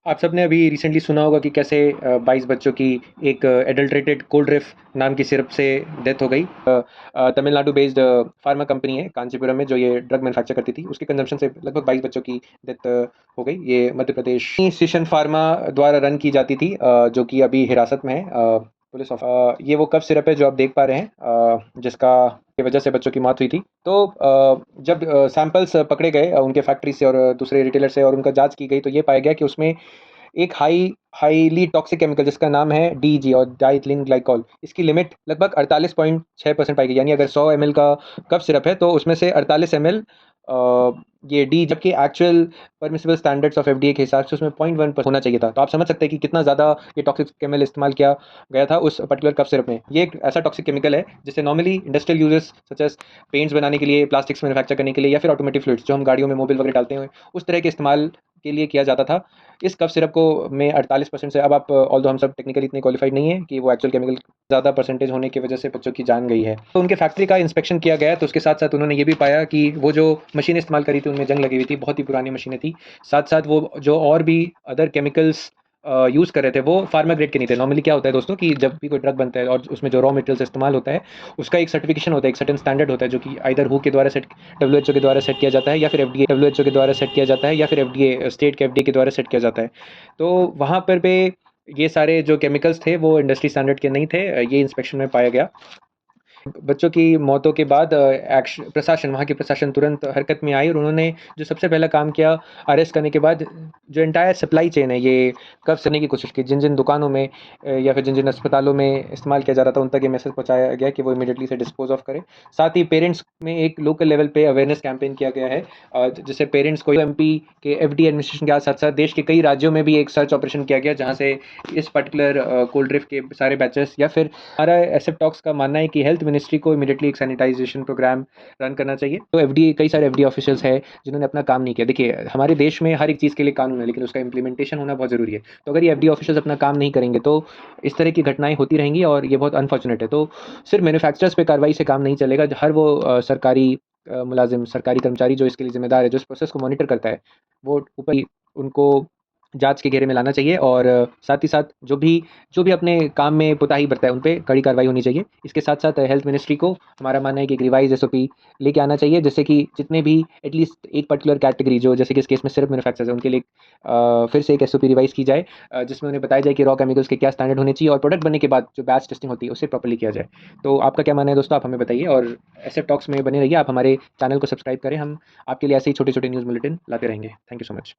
आप सबने अभी रिसेंटली सुना होगा कि कैसे 22 बच्चों की एक एडल्ट्रेटेड कोल्ड्रिफ नाम की सिरप से डेथ हो गई। तमिलनाडु बेस्ड फार्मा कंपनी है कांचीपुरम में, जो ये ड्रग मैन्युफैक्चर करती थी, उसके कंजम्पशन से लगभग 22 बच्चों की डेथ हो गई। ये मध्य प्रदेश सिशन फार्मा द्वारा रन की जाती थी, जो कि अभी हिरासत में है पुलिस ये वो कफ सिरप है जो आप देख पा रहे हैं, जिसका की वजह से बच्चों की मौत हुई थी। तो जब सैंपल्स पकड़े गए उनके फैक्ट्री से और दूसरे रिटेलर से, और उनका जांच की गई, तो ये पाया गया कि उसमें एक हाईली टॉक्सिक केमिकल जिसका नाम है डीजी और डाइथिलीन ग्लाइकॉल, इसकी लिमिट लगभग 48.6% पाई गई। यानी अगर 100 ml का कफ सिरप है तो उसमें से 48 ml ये डी, जबकि actual permissible standards of FDA के हिसाब से उसमें 0.1% होना चाहिए था। तो आप समझ सकते हैं कि कितना ज़्यादा ये टॉक्सिक केमिकल इस्तेमाल किया गया था उस पर्टिकुलर कफ सिरप में। ये एक ऐसा टॉक्सिक केमिकल है जिसे normally industrial uses such as paints बनाने के लिए, प्लास्टिक्स मैन्युफैक्चर करने के लिए, या फिर ऑटोमेटिक फ्लूइड्स जो हम गाड़ियों में मोबिल वगैरह डालते हैं, उस तरह के इस्तेमाल के लिए किया जाता था। इस कफ सिरप को में 48% से, अब आप ऑल्दो हम सब टेक्निकली इतने क्वालिफाइड नहीं है कि वो एक्चुअल केमिकल ज़्यादा परसेंटेज होने की वजह से बच्चों की जान गई है। तो उनके फैक्ट्री का इंस्पेक्शन किया गया, तो उसके साथ साथ उन्होंने ये भी पाया कि वो जो मशीनें इस्तेमाल करी थी उनमें जंग लगी हुई थी, बहुत ही पुरानी मशीनें थी। साथ साथ वो जो और भी अदर केमिकल्स यूज़ कर रहे थे वो फार्मा ग्रेड के नहीं थे। नॉर्मली क्या होता है दोस्तों कि जब भी कोई ड्रग बनता है और उसमें जो रॉ मटेरियल्स इस्तेमाल होता है, उसका एक सर्टिफिकेशन होता है, एक सर्टेन स्टैंडर्ड होता है, जो कि आइदर हु के द्वारा सेट, डब्ल्यूएचओ के द्वारा सेट किया जाता है, या फिर एफडीए, डब्ल्यूएचओ के द्वारा सेट किया जाता है, या फिर एफडीए, स्टेट के एफडीए के द्वारा सेट किया जाता है। तो वहाँ पर पे ये सारे जो केमिकल्स थे वो इंडस्ट्री स्टैंडर्ड के नहीं थे। ये इंस्पेक्शन में पाया गया। बच्चों की मौतों के बाद प्रशासन, वहाँ की प्रशासन तुरंत हरकत में आई, और उन्होंने जो सबसे पहला काम किया, अरेस्ट करने के बाद जो एंटायर सप्लाई चेन है ये कब करने की कोशिश की। जिन जिन दुकानों में या फिर जिन जिन अस्पतालों में इस्तेमाल किया जाता था, उन तक ये मैसेज पहुँचाया गया कि वो इमीडिएटली से डिस्पोज ऑफ करें। साथ ही पेरेंट्स में एक लोकल लेवल पे अवेयरनेस कैंपेन किया गया है, जिससे पेरेंट्स को एमपी के एफडी एडमिनिस्ट्रेशन के साथ साथ देश के कई राज्यों में भी एक सर्च ऑपरेशन किया गया, जहाँ से इस पर्टिकुलर कोल्ड ड्रिफ्ट के सारे बैचेस, या फिर हमारा एसएफ टॉक्स का मानना है कि हेल्थ मिनिस्ट्री को इमीडिएटली एक सैनिटाइजेशन प्रोग्राम रन करना चाहिए। तो एफडीए, कई सारे एफडीए ऑफिशियल्स हैं जिन्होंने अपना काम नहीं किया। देखिए, हमारे देश में हर एक चीज़ के लिए कानून है, लेकिन उसका इंप्लीमेंटेशन होना बहुत ज़रूरी है। तो अगर ये एफडीए ऑफिशियल्स अपना काम नहीं करेंगे तो इस तरह की घटनाएं होती रहेंगी, और ये बहुत अनफॉर्चुनेट है। तो सिर्फ मैन्युफैक्चरर्स पे कार्रवाई से काम नहीं चलेगा। हर वो सरकारी मुलाजिम, सरकारी कर्मचारी जो इसके लिए जिम्मेदार है, जो इस प्रोसेस को मॉनिटर करता है, वो ऊपर ही उनको जांच के घेरे में लाना चाहिए। और साथ ही साथ जो भी अपने काम में कोताही बरता है, उन पे कड़ी कार्रवाई होनी चाहिए। इसके साथ साथ हेल्थ मिनिस्ट्री को हमारा मानना है कि एक रिवाइज एसओपी लेके आना चाहिए, जिससे कि जितने भी एटलीस्ट एक पर्टिकुलर कैटेगरी, जो जैसे कि इस केस में सिर्फ मैन्युफैक्चरर्स है, उनके लिए फिर से एक एसओपी रिवाइज की जाए, जिसमें उन्हें बताया जाए कि रॉ केमिकल्स के क्या स्टैंडर्ड होने चाहिए, और प्रोडक्ट बनने के बाद जो बैच टेस्टिंग होती है उसे प्रॉपर्ली किया जाए। तो आपका क्या मानना है दोस्तों? आप हमें बताइए, और ऐसे टॉक्स में बने रहिए। आप हमारे चैनल को सब्सक्राइब करें, हम आपके लिए ऐसे ही छोटे छोटे न्यूज़ बुलेटिन लाते रहेंगे। Thank you so much.